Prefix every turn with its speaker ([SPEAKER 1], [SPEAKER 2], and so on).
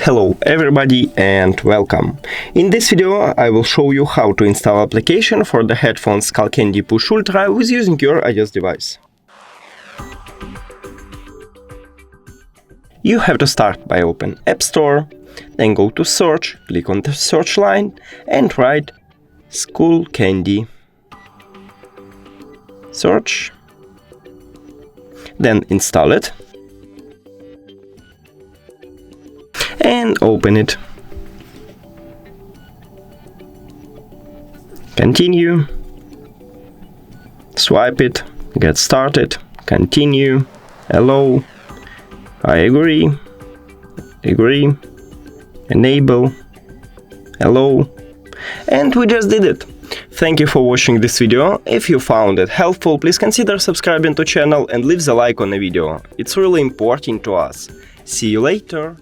[SPEAKER 1] Hello everybody and welcome. In this video I will show you how to install application for the headphones Skullcandy Push Ultra with using your iOS device. You have to start by open App Store, then go to search, click on the search line and write Skullcandy. Search, then install it and open it. Continue, swipe it, get started, continue, allow, I agree, enable, allow, and we just did it. Thank you for watching this video. If you found it helpful, please consider subscribing to channel and leave the like on the video. It's really important to us. See you later.